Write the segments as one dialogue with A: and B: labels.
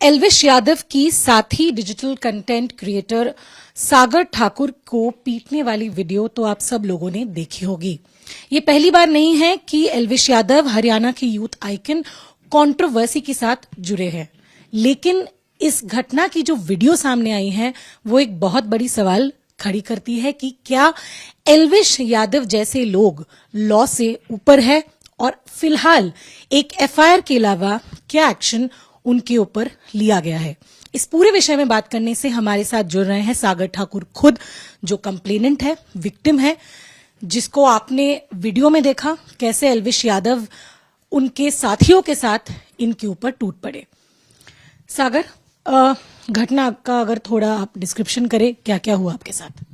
A: एल्विश यादव की साथी digital content creator सागर ठाकुर को पीटने वाली वीडियो तो आप सब लोगों ने देखी होगी। ये पहली बार नहीं है कि एल्विश यादव हरियाणा की यूथ आइकन कंट्रोवर्सी के साथ जुड़े हैं, लेकिन इस घटना की जो वीडियो सामने आई है वो एक बहुत बड़ी सवाल खड़ी करती है कि क्या एल्विश यादव जैसे लोग लॉ से ऊपर है और फिलहाल एक एफआईआर के अलावा क्या एक्शन उनके ऊपर लिया गया है। इस पूरे विषय में बात करने से हमारे साथ जुड़ रहे हैं सागर ठाकुर, खुद जो कंप्लेनेंट है, विक्टिम है, जिसको आपने वीडियो में देखा कैसे एल्विश यादव उनके साथियों के साथ इनके ऊपर टूट पड़े। सागर, घटना का अगर थोड़ा आप डिस्क्रिप्शन करें, क्या क्या हुआ आपके साथ?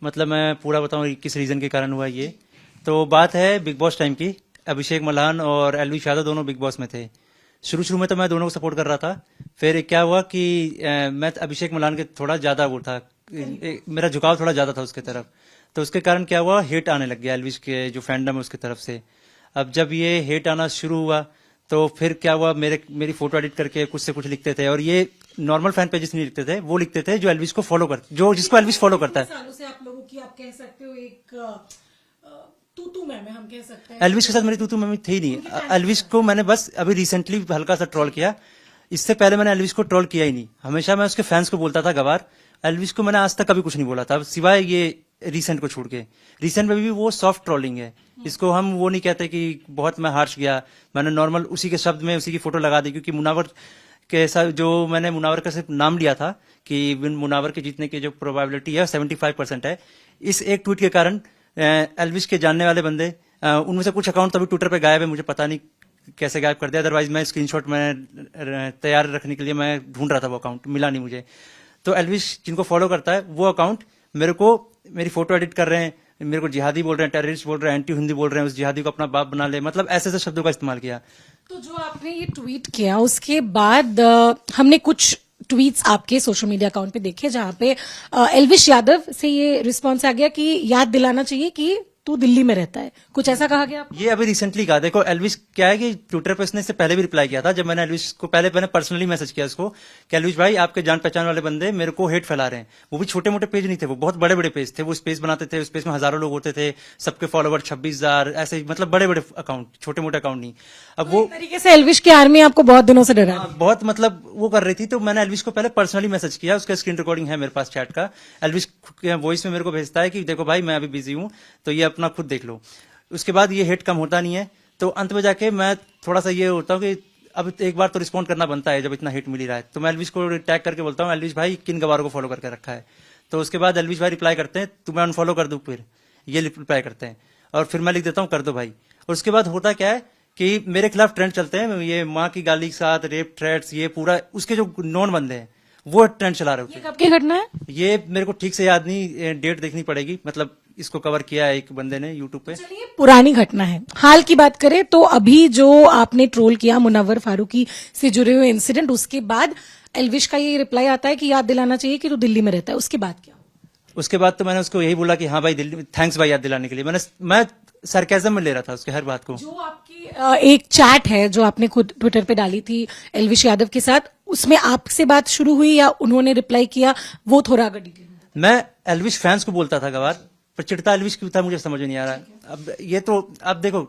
B: मतलब मैं पूरा बताऊं किस रीजन के कारण हुआ ये। तो बात है बिग बॉस टाइम की। अभिषेक मल्हान और एल्विश यादव दोनों बिग बॉस में थे। शुरू में तो मैं दोनों को सपोर्ट कर रहा था। फिर क्या हुआ कि मैं अभिषेक मल्हान के थोड़ा ज्यादा वो था, मेरा झुकाव थोड़ा ज्यादा था उसके तरफ। तो उसके कारण क्या हुआ, हेट आने लग गया एल्विश के जो फैंडम है उसकी तरफ से। अब जब ये हेट आना शुरू हुआ तो फिर क्या हुआ, मेरी फोटो एडिट करके कुछ से कुछ लिखते थे, और ये नॉर्मल फैन पेजेस नहीं लिखते थे, वो लिखते थे जो एल्विश को फॉलो करते, जो जिसको एल्विश फॉलो करता है।
A: सालों से आप लोगों की, आप कह सकते हो, एक तू मैं हम कह सकते हैं।
B: एल्विश के साथ मेरी तू मैं थी नहीं। एल्विश को मैंने बस अभी रिसेंटली हल्का सा ट्रोल किया। इससे पहले मैंने एल्विश को ट्रोल किया ही नहीं। हमेशा मैं उसके फैंस को बोलता था गवार। एल्विश को मैंने आज तक कभी कुछ नहीं बोला था, सिवाय ये रिसेंट को छोड़ के। रिसेंट में भी वो सॉफ्ट ट्रोलिंग है, इसको हम वो नहीं कहते कि बहुत मैं हार्श गया। मैंने नॉर्मल उसी के शब्द में उसी की फोटो लगा दी, क्योंकि मुनावर के साथ जो मैंने मुनावर का सिर्फ नाम लिया था कि मुनावर के जीतने की जो प्रोबेबिलिटी है 75% है। इस एक ट्वीट के कारण एल्विश के जानने वाले बंदे, उनमें से कुछ अकाउंट तभी ट्विटर पे गायब है, मुझे पता नहीं कैसे गायब कर दिया। अदरवाइज मैं स्क्रीनशॉट में तैयार रखने के लिए मैं ढूंढ रहा था, वो अकाउंट मिला नहीं मुझे। तो एल्विश जिनको फॉलो करता है वो अकाउंट मेरे को मेरी फोटो एडिट कर रहे हैं, मेरे को जिहादी बोल रहे हैं, टेररिस्ट बोल रहे हैं, एंटी हिंदी बोल रहे हैं, उस जिहादी को अपना बाप बना ले, मतलब ऐसे ऐसे शब्दों का इस्तेमाल किया।
A: तो जो आपने ये ट्वीट किया उसके बाद हमने कुछ ट्वीट्स आपके सोशल मीडिया अकाउंट पे देखे जहां पे एल्विश यादव से ये रिस्पॉन्स आ गया कि याद दिलाना चाहिए कि तू दिल्ली में रहता है, कुछ ऐसा कहा गया आपको?
B: ये अभी रिसेंटली कहा। देखो एल्विश क्या है कि ट्विटर पे उसने इससे पहले भी रिप्लाई किया था। जब मैंने एल्विश को मैंने पर्सनली मैसेज किया उसको कि एल्विश भाई, आपके जान पहचान वाले बंदे मेरे को हेट फैला रहे हैं। वो भी छोटे मोटे पेज नहीं थे, वो बहुत बड़े बड़े पेज थे। वो स्पेस बनाते थे, उस स्पेस में हजारों लोग होते थे, सबके फॉलोवर 26,000, ऐसे मतलब बड़े बड़े अकाउंट, छोटे मोटे अकाउंट नहीं। अब वो
A: तरीके से एल्विश की आर्मी आपको बहुत दिनों से डरा,
B: बहुत मतलब वो कर रही थी। तो मैंने एल्विश को पहले पर्सनली मैसेज किया, उसका स्क्रीन रिकॉर्डिंग है मेरे पास चैट का। एल्विश वॉइस में मेरे को भेजता है कि देखो भाई मैं अभी बिजी हूं, तो ये अपना खुद देख लो। उसके बाद ये हेट कम होता नहीं है, तो अंत में जाके मैं थोड़ा सा ये होता हूँ कि अब एक बार तो रिस्पॉन्ड करना बनता है जब इतना हेट मिल रहा है। तो मैं एल्विश को टैग करके बोलता हूँ, एल्विश भाई किन गवारों को फॉलो करके रखा है। तो उसके बाद एल्विश भाई रिप्लाई करते हैं, तुम्हें अनफॉलो कर दूं, फिर ये रिप्लाई करते हैं, और फिर मैं लिख देता हूँ कर दो भाई। और उसके बाद होता क्या है कि मेरे खिलाफ ट्रेंड चलते हैं, ये माँ की गाली के साथ रेप थ्रेट्स, ये पूरा उसके जो नॉन बंदे हैं वो ट्रेंड चला रहे होते हैं।
A: कब की घटना है
B: ये मेरे को ठीक से याद नहीं, डेट देखनी पड़ेगी। मतलब इसको कवर किया है एक बंदे ने यूट्यूब पे।
A: चलिए, पुरानी घटना है। हाल की बात करें तो अभी जो आपने ट्रोल किया मुनव्वर फारूकी से जुड़े हुए इंसिडेंट, उसके बाद एल्विश का ये रिप्लाई आता है कि याद दिलाना चाहिए कि तू दिल्ली में रहता है। उसके बाद क्या?
B: उसके बाद तो मैंने उसको यही बोला कि हाँ भाई दिल्ली, थैंक्स भाई याद दिलाने के लिए। मैं सरकाज़म में ले रहा था उसके हर बात को।
A: जो आपकी एक चैट है जो आपने खुद ट्विटर पे डाली थी एल्विश यादव के साथ, उसमें आपसे बात शुरू हुई या उन्होंने रिप्लाई किया, वो थोड़ा अगर डिटेल में?
B: मैं एल्विश फैंस को बोलता था गवार, पर चिढ़ता एल्विश क्यों था मुझे समझ नहीं आ रहा। अब ये तो अब देखो,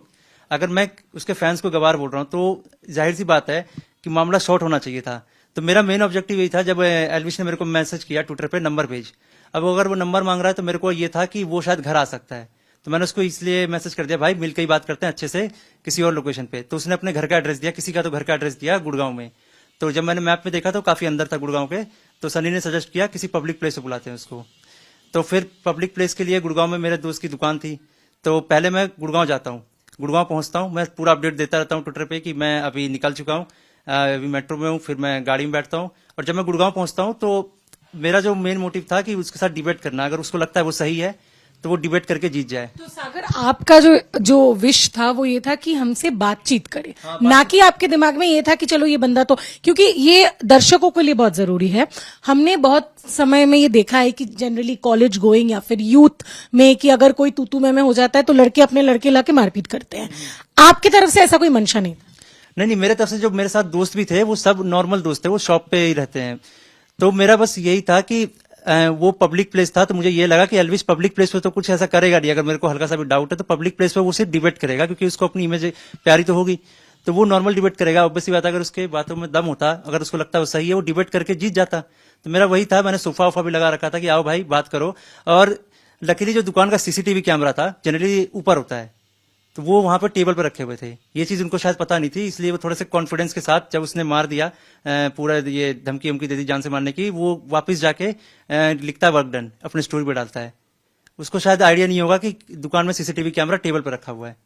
B: अगर मैं उसके फैंस को गवार बोल रहा हूँ तो जाहिर सी बात है कि मामला शॉर्ट होना चाहिए था। तो मेरा मेन ऑब्जेक्टिव यही था, जब एल्विश ने मेरे को मैसेज किया ट्विटर पे नंबर भेज, अब अगर वो नंबर मांग रहा है तो मेरे को ये था कि वो शायद घर आ सकता है। तो मैंने उसको इसलिए मैसेज कर दिया, भाई मिलकर ही बात करते हैं अच्छे से किसी और लोकेशन पे। तो उसने अपने घर का एड्रेस दिया, किसी का तो घर का एड्रेस दिया गुड़गांव में। तो जब मैंने मैप में देखा तो काफी अंदर था गुड़गांव के। तो सनी ने सजेस्ट किया किसी पब्लिक प्लेस पे बुलाते हैं उसको। तो फिर पब्लिक प्लेस के लिए गुड़गांव में मेरे दोस्त की दुकान थी। तो पहले मैं गुड़गांव जाता हूँ, गुड़गांव पहुंचता हूँ, मैं पूरा अपडेट देता रहता हूँ ट्विटर पे कि मैं अभी निकल चुका हूँ, अभी मेट्रो में हूँ। फिर मैं गाड़ी में बैठता हूँ, और जब मैं गुड़गांव पहुंचता हूँ तो मेरा जो मेन मोटिव था कि उसके साथ डिबेट करना। अगर उसको लगता है वो सही है तो वो डिबेट करके जीत जाए।
A: तो सागर, आपका जो विश था वो ये था कि हमसे बातचीत करे, ना कि आपके दिमाग में ये था कि चलो ये बंदा तो, क्योंकि ये दर्शकों के लिए बहुत जरूरी है। हमने बहुत समय में ये देखा है कि जनरली कॉलेज गोइंग या फिर यूथ में कि अगर कोई तूतू में हो जाता है तो लड़के अपने लड़के लाके मारपीट करते हैं। आपकी तरफ से ऐसा कोई मंशा नहीं था?
B: नहीं नहीं, मेरे तरफ से जो मेरे साथ दोस्त भी थे वो सब नॉर्मल दोस्त थे, वो शॉप पे ही रहते हैं। तो मेरा बस यही था कि वो पब्लिक प्लेस था, तो मुझे ये लगा कि एल्विश पब्लिक प्लेस पे तो कुछ ऐसा करेगा नहीं। अगर मेरे को हल्का सा भी डाउट है तो पब्लिक प्लेस पे वो सिर्फ डिबेट करेगा, क्योंकि उसको अपनी इमेज प्यारी तो होगी, तो वो नॉर्मल डिबेट करेगा। ऑब्वियसली बात है, अगर उसके बातों में दम होता, अगर उसको लगता है वो सही है, वो डिबेट करके जीत जाता। तो मेरा वही था, मैंने सोफा वोफा भी लगा रखा था कि आओ भाई बात करो। और लकीली जो दुकान का सीसीटीवी कैमरा था जनरली ऊपर होता है, तो वो वहां पर टेबल पर रखे हुए थे। ये चीज उनको शायद पता नहीं थी, इसलिए वो थोड़े से कॉन्फिडेंस के साथ जब उसने मार दिया, पूरा ये धमकी उमकी दे दी जान से मारने की, वो वापस जाके लिखता है वर्क डन, अपने स्टोरी पे डालता है। उसको शायद आइडिया नहीं होगा कि दुकान में सीसीटीवी कैमरा टेबल पर रखा हुआ है,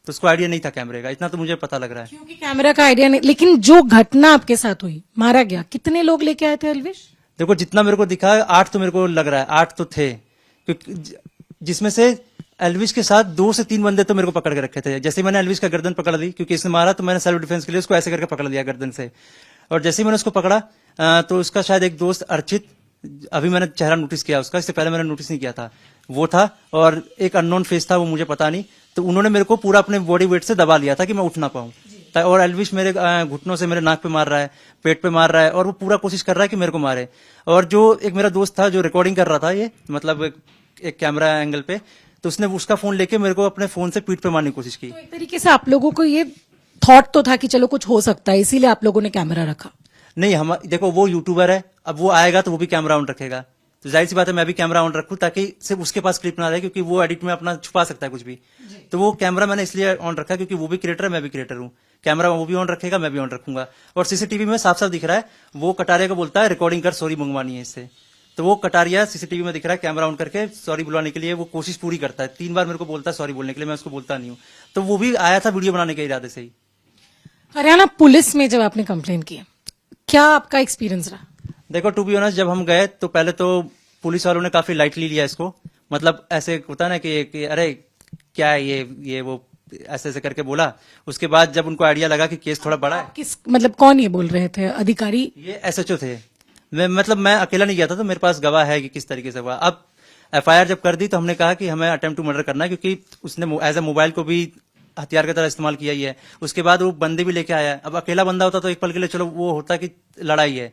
B: तो उसको आइडिया नहीं था कैमरे का, इतना तो मुझे पता लग रहा है।
A: क्योंकि कैमरा का आइडिया नहीं, लेकिन जो घटना आपके साथ हुई, मारा गया, कितने लोग लेके आए थे एल्विश?
B: देखो जितना मेरे को दिखा 8 तो मेरे को लग रहा है, 8 तो थे, क्योंकि जिसमें से एल्विश के साथ 2 से 3 बंदे तो मेरे को पकड़ के रखे थे। जैसे ही मैंने एल्विश का गर्दन पकड़ ली, क्योंकि इसने मारा, तो मैंने सेल्फ डिफेंस के लिए उसको ऐसे करके पकड़ लिया गर्दन से। और जैसे ही मैंने उसको पकड़ा तो उसका शायद एक दोस्त अर्चित, अभी मैंने चेहरा नोटिस किया उसका, इससे पहले मैंने नोटिस नहीं किया था, वो था। और एक अननोन फेस था, वो मुझे पता नहीं। तो उन्होंने मेरे को पूरा अपने बॉडी वेट से दबा लिया था कि मैं उठ ना पाऊं। और एल्विश मेरे घुटनों से मेरे नाक पे मार रहा है, पेट पे मार रहा है, और वो पूरा कोशिश कर रहा है कि मेरे को मारे। और जो एक मेरा दोस्त था जो रिकॉर्डिंग कर रहा था, ये मतलब एक कैमरा एंगल पे, तो उसने उसका फोन लेके मेरे को अपने फोन से पीठ पे मारने की कोशिश की।
A: तो एक तरीके से आप लोगों को ये थॉट तो था कि चलो कुछ हो सकता है, इसीलिए आप लोगों ने कैमरा रखा?
B: नहीं, हम देखो वो यूट्यूबर है, अब वो आएगा तो वो भी कैमरा ऑन रखेगा, तो जाहिर सी बात है मैं भी कैमरा ऑन रखूं, ताकि सिर्फ उसके पास क्लिप ना रहे, क्योंकि वो एडिट में अपना छुपा सकता है कुछ भी। तो वो कैमरा मैंने इसलिए ऑन रखा क्योंकि वो भी क्रिएटर है, मैं भी क्रिएटर हूँ। कैमरा वो भी ऑन रखेगा, मैं भी ऑन रखूंगा। और सीसीटीवी में साफ साफ दिख रहा है, वो कटारिया को बोलता है रिकॉर्डिंग कर, सॉरी मंगवानी है इससे। तो वो कटारिया सीसीटीवी में दिख रहा है कैमरा ऑन करके सॉरी बुलवाने के लिए वो कोशिश पूरी करता है। 3 बार मेरे को बोलता है सॉरी बोलने के लिए, मैं उसको बोलता नहीं हूँ। तो वो भी आया था वीडियो बनाने के इरादे से ही।
A: हरियाणा पुलिस में जब आपने कंप्लेन की, क्या आपका एक्सपीरियंस रहा?
B: देखो टू बी ऑनेस्ट, जब हम गए तो पहले तो पुलिस वालों ने काफी लाइटली लिया इसको, मतलब ऐसे होता ना कि अरे क्या है ये वो ऐसे ऐसे करके बोला। उसके बाद जब उनको आइडिया लगा कि केस थोड़ा बड़ा है,
A: किस मतलब कौन ये बोल रहे थे? अधिकारी?
B: ये एसएचओ थे। मैं अकेला नहीं गया था, तो मेरे पास गवाह है कि किस तरीके से हुआ। अब एफआईआर जब कर दी तो हमने कहा कि हमें अटेम्प्ट टू मर्डर करना है, क्योंकि उसने एज ए मोबाइल को भी हथियार की तरह इस्तेमाल किया ही है। उसके बाद वो बंदे भी लेके आया है। अब अकेला बंदा होता तो एक पल के लिए चलो वो होता कि लड़ाई है,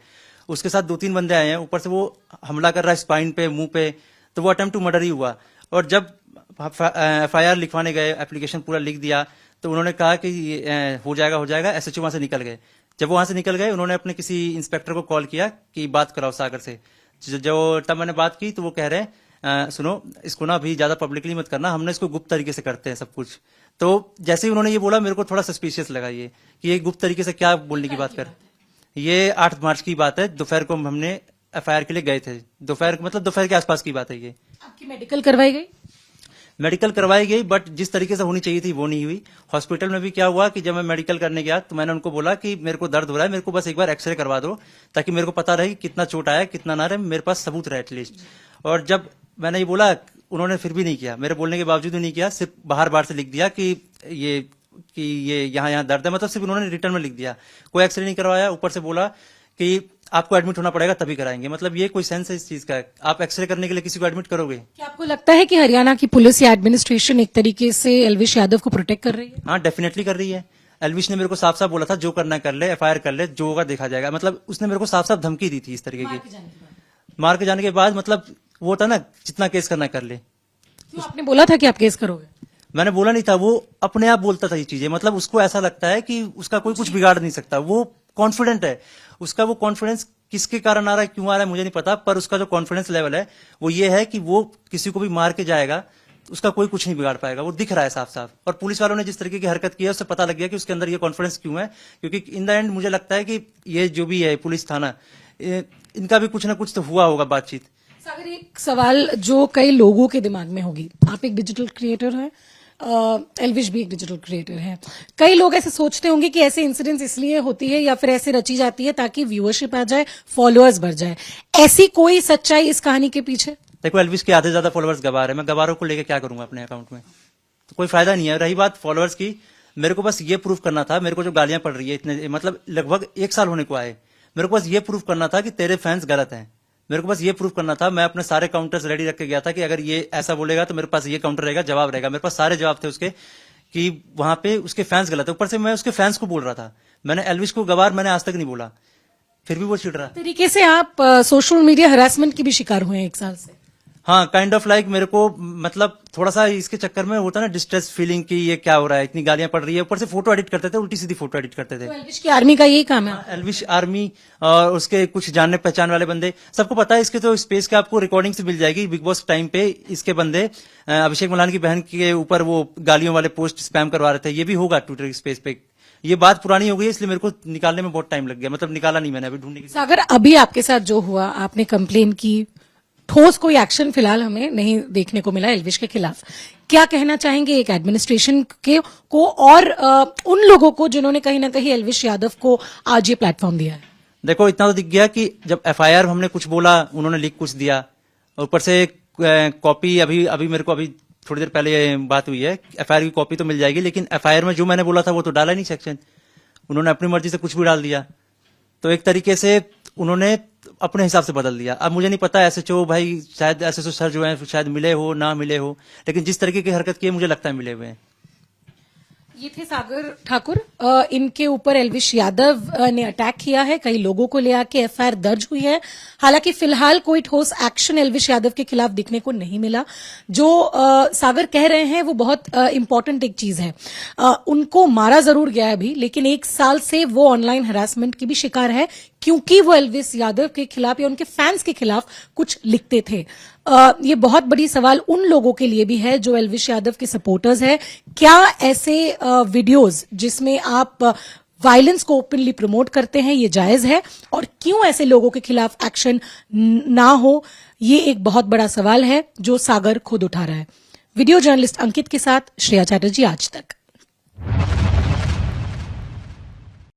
B: उसके साथ 2-3 बंदे आए हैं, ऊपर से वो हमला कर रहा है स्पाइन पे, मुंह पे, तो वो अटेम्प्ट टू मर्डर ही हुआ। और जब एफआईआर लिखवाने गए, एप्लीकेशन पूरा लिख दिया, तो उन्होंने कहा कि हो जाएगा। एसएचओ वहां से निकल गए। जब वहां से निकल गए, उन्होंने अपने किसी इंस्पेक्टर को कॉल किया कि बात कराओ सागर से। जो तब मैंने बात की तो वो कह रहे हैं सुनो इसको ना अभी ज्यादा पब्लिकली मत करना, हमने इसको गुप्त तरीके से करते हैं सब कुछ। तो जैसे ही उन्होंने ये बोला, मेरे को थोड़ा सस्पिशियस लगा ये कि ये गुप्त तरीके से क्या बोलने की बात कर। ये 8 मार्च की बात है, दोपहर को हमने एफआईआर के लिए गए थे। दोपहर के आसपास की बात है ये।
A: आपकी मेडिकल करवाई गई?
B: मेडिकल करवाई गई, बट जिस तरीके से होनी चाहिए थी वो नहीं हुई। हॉस्पिटल में भी क्या हुआ कि जब मैं मेडिकल करने गया तो मैंने उनको बोला कि मेरे को दर्द हो रहा है, मेरे को बस एक बार एक्सरे करवा दो, ताकि मेरे को पता रहे कि कितना चोट आया कितना ना रहे, मेरे पास सबूत रहे एटलीस्ट। और जब मैंने ये बोला, उन्होंने फिर भी नहीं किया, मेरे बोलने के बावजूद भी नहीं किया। सिर्फ बाहर से लिख दिया कि ये यहाँ दर्द है, मतलब सिर्फ उन्होंने रिटर्न में लिख दिया। कोई एक्सरे नहीं करवाया, ऊपर से बोला कि आपको एडमिट होना पड़ेगा तभी कराएंगे। मतलब ये कोई सेंस है इस चीज का? आप एक्सरे करने के लिए किसी को एडमिट करोगे?
A: क्या आपको लगता है कि हरियाणा की पुलिस या एडमिनिस्ट्रेशन एक तरीके से एल्विश यादव को प्रोटेक्ट कर रही है?
B: हाँ, डेफिनेटली कर रही है। एल्विश ने मेरे को साफ साफ बोला था जो करना कर ले, एफआईआर कर ले, जो होगा देखा जाएगा। मतलब उसने मेरे को साफ साफ धमकी दी थी इस तरीके की। मार के जाने के बाद मतलब वो होता ना, जितना केस करना कर ले।
A: क्यों आपने बोला था कि आप केस करोगे?
B: मैंने बोला नहीं था, वो अपने आप बोलता था ये चीजें। मतलब उसको ऐसा लगता है कि उसका कोई कुछ बिगाड़ नहीं सकता, वो कॉन्फिडेंट है। उसका वो कॉन्फिडेंस किसके कारण आ रहा है, क्यों आ रहा है, मुझे नहीं पता, पर उसका जो कॉन्फिडेंस लेवल है वो ये है कि वो किसी को भी मार के जाएगा, उसका कोई कुछ नहीं बिगाड़ पाएगा। वो दिख रहा है साफ साफ। और पुलिस वालों ने जिस तरीके की हरकत की है उससे पता लग गया कि उसके अंदर ये कॉन्फिडेंस क्यों है। क्योंकि इन द एंड मुझे लगता है कि ये जो भी है पुलिस थाना, इनका भी कुछ ना कुछ तो हुआ होगा बातचीत।
A: सागर, एक सवाल जो कई लोगों के दिमाग में होगी, आप एक डिजिटल क्रिएटर हैं, एल्विश भी एक डिजिटल क्रिएटर है। कई लोग ऐसे सोचते होंगे कि ऐसे इंसिडेंट्स इसलिए होती है या फिर ऐसे रची जाती है ताकि व्यूअरशिप आ जाए, फॉलोअर्स बढ़ जाए। ऐसी कोई सच्चाई इस कहानी के पीछे?
B: देखो, एल्विश के आधे ज्यादा फॉलोअर्स गवार है। मैं गवारों को लेकर क्या करूंगा अपने अकाउंट में? तो कोई फायदा नहीं है। रही बात फॉलोअर्स की, मेरे को बस ये प्रूफ करना था। मेरे को जो गालियां पड़ रही है इतने, मतलब लगभग 1 साल होने को आए, मेरे को बस ये प्रूफ करना था कि तेरे फैंस गलत हैं। मेरे को बस ये प्रूफ करना था। मैं अपने सारे काउंटर्स रेडी रख के गया था कि अगर ये ऐसा बोलेगा तो मेरे पास ये काउंटर रहेगा, जवाब रहेगा। मेरे पास सारे जवाब थे उसके कि वहां पे उसके फैंस गलत है। ऊपर से मैं उसके फैंस को बोल रहा था, मैंने एल्विश को गवार मैंने आज तक नहीं बोला, फिर भी वो चिढ़ रहा।
A: तरीके से आप सोशल मीडिया हरासमेंट की भी शिकार हुए हैं 1 साल से।
B: हाँ, काइंड ऑफ लाइक मेरे को मतलब थोड़ा सा इसके चक्कर में होता ना डिस्ट्रेस फीलिंग की ये क्या हो रहा है, इतनी गालियां पड़ रही है। ऊपर से फोटो एडिट करते थे, उल्टी सीधी फोटो एडिट करते थे।
A: तो एल्विश की आर्मी का यही काम है।
B: एल्विश आर्मी और उसके कुछ जानने पहचान वाले बंदे, सबको पता है इसके तो स्पेस के आपको रिकॉर्डिंग से मिल जाएगी। बिग बॉस टाइम पे इसके बंदे अभिषेक मल्हान की बहन के ऊपर वो गालियों वाले पोस्ट स्पैम करवा रहे थे। ये भी होगा ट्विटर की स्पेस पे। ये बात पुरानी हो गई, इसलिए मेरे को निकालने में बहुत टाइम लग गया। मतलब निकाला नहीं मैंने, अभी ढूंढने की।
A: सागर, अभी आपके साथ जो हुआ, आपने कंप्लेन की, ठोस कोई एक्शन फिलहाल हमें नहीं देखने को मिला एल्विश के खिलाफ। क्या कहना चाहेंगे एक एडमिनिस्ट्रेशन के को और उन लोगों को जिन्होंने कहीं ना कहीं एल्विश यादव को आज ये प्लेटफॉर्म दिया है?
B: देखो, इतना तो दिख गया कि जब एफआईआर हमने कुछ बोला, उन्होंने लिख कुछ दिया। और ऊपर से कॉपी अभी मेरे को अभी थोड़ी देर पहले बात हुई है, एफआईआर की कॉपी तो मिल जाएगी, लेकिन एफआईआर में जो मैंने बोला था वो तो डाला नहीं सेक्शन। उन्होंने अपनी मर्जी से कुछ भी डाल दिया। तो एक तरीके से उन्होंने अपने हिसाब से बदल दिया। अब मुझे नहीं पता एसएचओ भाई, शायद एसएचओ सर जो है शायद मिले हो ना मिले हो, लेकिन जिस तरीके की हरकत की है मुझे लगता है मिले हुए हैं।
A: ये थे सागर ठाकुर। इनके ऊपर एल्विश यादव ने अटैक किया है, कई लोगों को ले आके एफआईआर दर्ज हुई है। हालांकि फिलहाल कोई ठोस एक्शन एल्विश यादव के खिलाफ दिखने को नहीं मिला। जो सागर कह रहे हैं वो बहुत इंपॉर्टेंट एक चीज है। उनको मारा जरूर गया है अभी, लेकिन 1 साल से वो ऑनलाइन हरासमेंट की भी शिकार है, क्योंकि वो एल्विश यादव के खिलाफ या उनके फैंस के खिलाफ कुछ लिखते थे। ये बहुत बड़ी सवाल उन लोगों के लिए भी है जो एल्विश यादव के सपोर्टर्स है। क्या ऐसे वीडियोस जिसमें आप वायलेंस को ओपनली प्रमोट करते हैं ये जायज है, और क्यों ऐसे लोगों के खिलाफ एक्शन ना हो, ये एक बहुत बड़ा सवाल है जो सागर खुद उठा रहा है। वीडियो जर्नलिस्ट अंकित के साथ श्रेया चैटर्जी, आज तक।